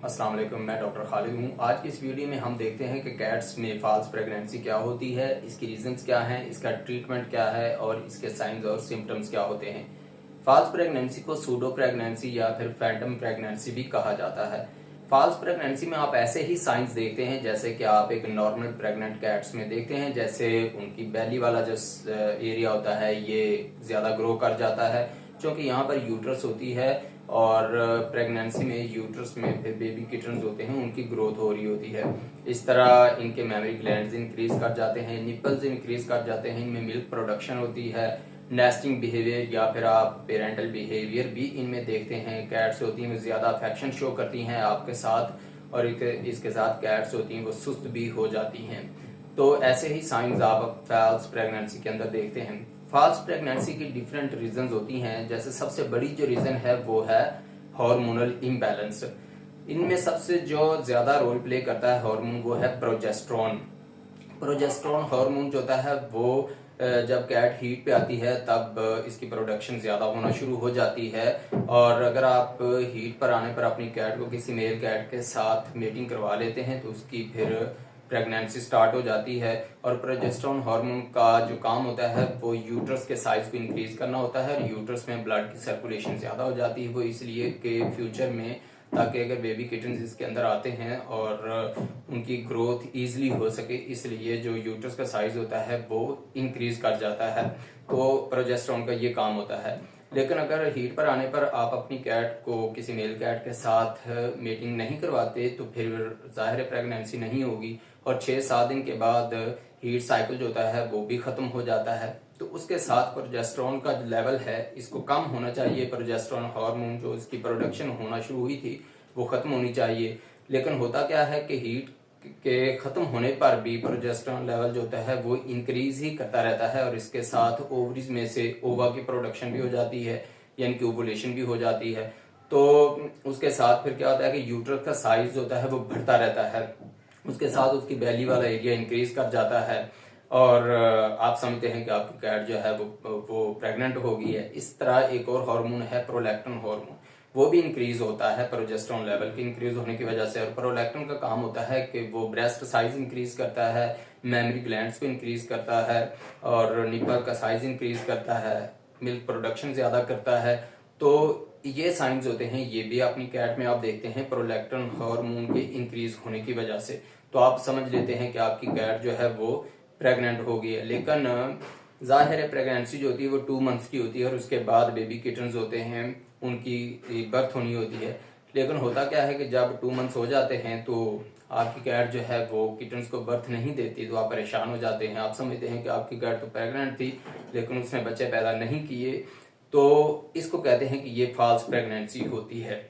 अस्सलाम वालेकुम, मैं डॉक्टर खालिद हूँ। आज की इस वीडियो में हम देखते हैं कि कैट्स में फॉल्स प्रेगनेंसी क्या होती है, इसकी रीजंस क्या हैं, इसका ट्रीटमेंट क्या है और इसके साइंस और सिम्टम्स क्या होते हैं। फॉल्स प्रेगनेंसी को सूडो प्रेगनेंसी या फिर फैंटम प्रेगनेंसी भी कहा जाता है। फॉल्स प्रेगनेंसी में आप ऐसे ही साइंस देखते हैं जैसे कि आप एक नॉर्मल प्रेग्नेंट कैट्स में देखते हैं, जैसे उनकी बेली वाला जो एरिया होता है ये ज्यादा ग्रो कर जाता है क्योंकि यहाँ पर यूट्रस होती है और प्रेगनेंसी में यूट्रस में फिर बेबी किटन्स होते हैं, उनकी ग्रोथ हो रही होती है। इस तरह इनके मेमोरी ग्लैंड्स इंक्रीज कर जाते हैं, निपल्स इंक्रीज कर जाते हैं, इनमें मिल्क प्रोडक्शन होती है, नेस्टिंग बिहेवियर या फिर आप पेरेंटल बिहेवियर भी इनमें देखते हैं। कैट्स होती हैं वो ज्यादा अफेक्शन शो करती हैं आपके साथ और इसके साथ कैट्स होती हैं वो सुस्त भी हो जाती हैं। तो ऐसे ही साइंस आप फॉल्स प्रेगनेंसी के अंदर देखते हैं। फॉल्स प्रेगनेंसी की डिफरेंट रीजंस होती हैं, जैसे सबसे बड़ी जो रीजन है वो है हार्मोनल इम्बैलेंस। इनमें सबसे जो ज्यादा रोल प्ले करता है हार्मोन वो है प्रोजेस्टेरोन। प्रोजेस्टेरोन हार्मोन जो होता है वो जब कैट हीट पे आती है तब इसकी प्रोडक्शन ज्यादा होना शुरू हो जाती है और अगर आप हीट पर आने पर अपनी कैट को किसी मेल कैट के साथ मेटिंग करवा लेते हैं तो उसकी फिर प्रेगनेंसी स्टार्ट हो जाती है। और प्रोजेस्टेरोन हार्मोन का जो काम होता है वो यूट्रस के साइज को इंक्रीज करना होता है और यूट्रस में ब्लड की सर्कुलेशन ज्यादा हो जाती है। वो इसलिए कि फ्यूचर में ताकि अगर बेबी किटन्स इसके अंदर आते हैं और उनकी ग्रोथ इजीली हो सके, इसलिए जो यूट्रस का साइज होता है वो इंक्रीज कर जाता है। तो प्रोजेस्टेरोन का ये काम होता है। लेकिन अगर हीट पर आने पर आप अपनी कैट को किसी मेल कैट के साथ मेटिंग नहीं करवाते तो फिर जाहिर प्रेगनेंसी नहीं होगी और 6-7 दिन के बाद हीट साइकिल जो होता है वो भी खत्म हो जाता है। तो उसके साथ प्रोजेस्टेरोन का जो लेवल है इसको कम होना चाहिए। प्रोजेस्टेरोन हार्मोन जो इसकी प्रोडक्शन होना शुरू हुई थी वो खत्म होनी चाहिए। लेकिन होता क्या है कि हीट के खत्म होने पर भी प्रोजेस्टेरोन लेवल जो होता है वो इंक्रीज ही करता रहता है और इसके साथ ओवरीज में से ओवा की प्रोडक्शन भी हो जाती है, यानी कि ओवुलेशन भी हो जाती है। तो उसके साथ फिर क्या होता है कि यूट्रस का साइज जो होता है वो बढ़ता रहता है, उसके साथ उसकी बेली वाला एरिया इंक्रीज कर जाता है और आप समझते हैं कि आपकी कैट जो है वो प्रेग्नेंट हो गई है। इस तरह एक और हार्मोन है प्रोलैक्टिन हार्मोन, वो भी इंक्रीज होता है प्रोजेस्टेरोन लेवल के इंक्रीज होने की वजह से। और प्रोलैक्टिन का काम होता है कि वो ब्रेस्ट साइज इंक्रीज करता है, मेमोरी ग्लैंड्स को इंक्रीज करता है और निपल का साइज इंक्रीज करता है, मिल्क प्रोडक्शन ज्यादा करता है। तो ये साइंस होते हैं, ये भी अपनी कैट में आप देखते हैं प्रोलैक्टिन हार्मोन के इंक्रीज होने की वजह से। तो आप समझ लेते हैं कि आपकी कैट जो है वो प्रेग्नेंट हो गई है। लेकिन जाहिर है प्रेगनेंसी जो होती है वो 2 मंथ्स की होती है और उसके बाद बेबी किटन्स होते हैं, उनकी बर्थ होनी होती है। लेकिन होता क्या है कि जब 2 मंथ्स हो जाते हैं तो आपकी कैट जो है वो किटन्स को बर्थ नहीं देती, तो आप परेशान हो जाते हैं। आप समझते हैं कि आपकी कैट तो प्रेग्नेंट थी लेकिन उसने बच्चे पैदा नहीं किए, तो इसको कहते हैं कि ये फॉल्स प्रेगनेंसी होती है।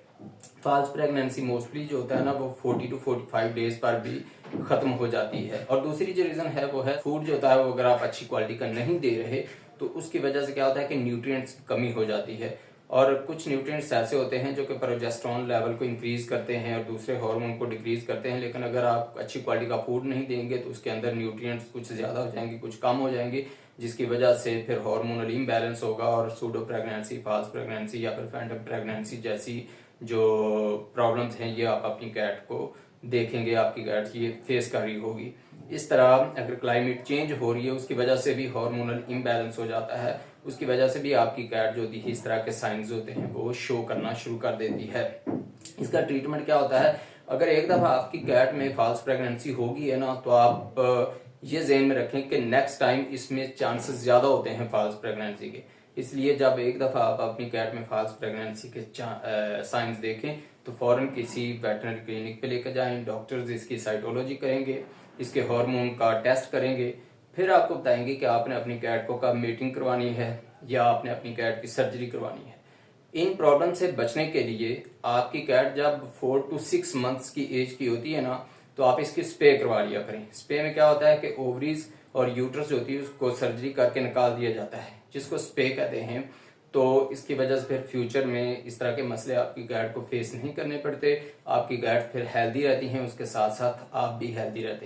फॉल्स प्रेगनेंसी मोस्टली जो होता है ना वो 40 to 45 डेज पर भी खत्म हो जाती है। और दूसरी जो रीजन है वो है फूड जो होता है वो अगर आप अच्छी क्वालिटी का नहीं दे रहे तो उसकी वजह से क्या होता है कि न्यूट्रिएंट्स की कमी हो जाती है। और कुछ न्यूट्रिएंट्स ऐसे होते हैं जो कि प्रोजेस्टेरोन लेवल को इंक्रीज करते हैं और दूसरे हार्मोन को डिक्रीज करते हैं। लेकिन अगर आप अच्छी क्वालिटी का फूड नहीं देंगे तो उसके अंदर न्यूट्रिएंट्स कुछ ज्यादा हो जाएंगे, कुछ कम हो जाएंगे, जिसकी वजह से फिर हार्मोनल इम्बैलेंस होगा और सूडो प्रेगनेंसी, फॉल्स प्रेगनेंसी या फिर फैंटम प्रेगनेंसी जैसी जो प्रॉब्लम्स हैं ये आप अपनी कैट को देखेंगे, आपकी कैट ये फेस कर रही होगी। इस तरह अगर क्लाइमेट चेंज हो रही है उसकी वजह से भी हार्मोनल इम्बैलेंस हो जाता है, उसकी वजह से भी आपकी कैट जो होती है इस तरह के साइंस होते हैं वो शो करना शुरू कर देती है। इसका ट्रीटमेंट क्या होता है? अगर एक दफा आपकी कैट में फॉल्स प्रेगनेंसी होगी है ना तो आप ये ज़हन में रखें कि नेक्स्ट टाइम इसमें चांसेस ज्यादा होते हैं फॉल्स प्रेगनेंसी के। इसलिए जब एक दफा आप अपनी कैट में फॉल्स प्रेगनेंसी के साइंस देखें तो फौरन किसी वेटरनरी क्लिनिक पे लेकर जाएं। डॉक्टर्स इसकी साइटोलॉजी करेंगे, इसके हार्मोन का टेस्ट करेंगे, फिर आपको बताएंगे कि आपने अपनी कैट को कब मीटिंग करवानी है या आपने अपनी कैट की सर्जरी करवानी है। इन प्रॉब्लम से बचने के लिए आपकी कैट जब 4 to 6 मंथ्स की एज की होती है ना तो आप इसकी स्पे करवा लिया करें। स्पे में क्या होता है कि ओवरीज और यूट्रस जो होती है उसको सर्जरी करके निकाल दिया जाता है, जिसको स्पे कहते हैं। तो इसकी वजह से फिर फ्यूचर में इस तरह के मसले आपकी कैट को फेस नहीं करने पड़ते, आपकी कैट फिर हेल्दी रहती हैं, उसके साथ साथ आप भी हेल्दी रहते हैं।